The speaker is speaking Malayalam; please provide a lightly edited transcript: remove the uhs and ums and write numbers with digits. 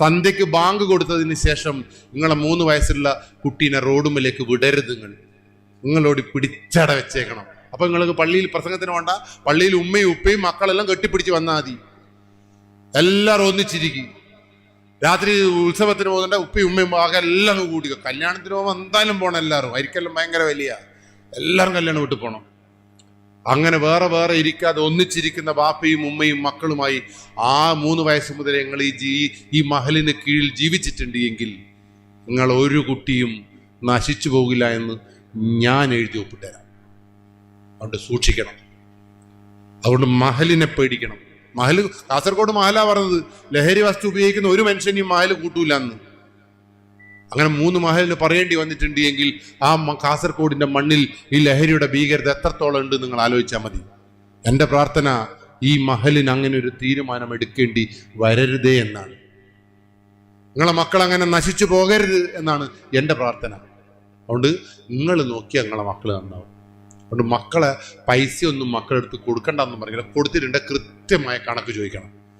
സന്ധ്യയ്ക്ക് ബാങ്ക് കൊടുത്തതിന് ശേഷം നിങ്ങളെ 3 വയസ്സുള്ള കുട്ടീനെ റോഡുമ്പിലേക്ക് വിടരുത്. നിങ്ങളോട് പിടിച്ചട വെച്ചേക്കണം. അപ്പൊ നിങ്ങൾക്ക് പള്ളിയിൽ പ്രസംഗത്തിന് വേണ്ട, പള്ളിയിൽ ഉമ്മയും ഉപ്പയും മക്കളെല്ലാം കെട്ടിപ്പിടിച്ച് വന്നാൽ മതി. എല്ലാവരും ഒന്നിച്ചിരിക്കും. രാത്രി ഉത്സവത്തിന് പോകുന്നുണ്ട്, ഉപ്പയും ഉമ്മയും ആകെ എല്ലാം കൂടി. കല്യാണത്തിന് പോകുമ്പോൾ എന്തായാലും പോകണം. എല്ലാവരും അരിക്കെല്ലാം ഭയങ്കര വലിയ, എല്ലാവരും കല്യാണം വിട്ടു പോകണം. അങ്ങനെ വേറെ വേറെ ഇരിക്കാതെ ഒന്നിച്ചിരിക്കുന്ന ബാപ്പയും ഉമ്മയും മക്കളുമായി ആ 3 വയസ്സ് മുതൽ നിങ്ങൾ ഈ മഹലിന് കീഴിൽ ജീവിച്ചിട്ടുണ്ട് എങ്കിൽ നിങ്ങൾ ഒരു കുട്ടിയും നശിച്ചു പോകില്ല എന്ന് ഞാൻ എഴുതി ഒപ്പിട്ടുതരാം. അതുകൊണ്ട് സൂക്ഷിക്കണം. അതുകൊണ്ട് മഹലിനെ പേടിക്കണം. മഹല്, കാസർഗോഡ് മഹലാ പറഞ്ഞത്, ലഹരി വസ്തു ഉപയോഗിക്കുന്ന ഒരു മനുഷ്യനെയും മഹല് കൂട്ടൂല എന്ന്. അങ്ങനെ 3 മഹലിന് പറയേണ്ടി വന്നിട്ടുണ്ട് എങ്കിൽ ആ കാസർഗോഡിന്റെ മണ്ണിൽ ഈ ലഹരിയുടെ ഭീകരത എത്രത്തോളം ഉണ്ട് നിങ്ങൾ ആലോചിച്ചാൽ മതി. എൻ്റെ പ്രാർത്ഥന ഈ മഹലിന് അങ്ങനെ ഒരു തീരുമാനം എടുക്കേണ്ടി വരരുതേ എന്നാണ്. നിങ്ങളെ മക്കൾ അങ്ങനെ നശിച്ചു പോകരുത് എന്നാണ് എൻ്റെ പ്രാർത്ഥന. അതുകൊണ്ട് നിങ്ങൾ നോക്കിയാൽ നിങ്ങളെ മക്കൾ നന്നാവും. അതുകൊണ്ട് മക്കളെ പൈസയൊന്നും മക്കളെടുത്ത് കൊടുക്കണ്ടെന്ന് പറയുന്നത്, കൊടുത്തിട്ടുണ്ട് കൃത്യമായ കണക്ക് ചോദിക്കണം.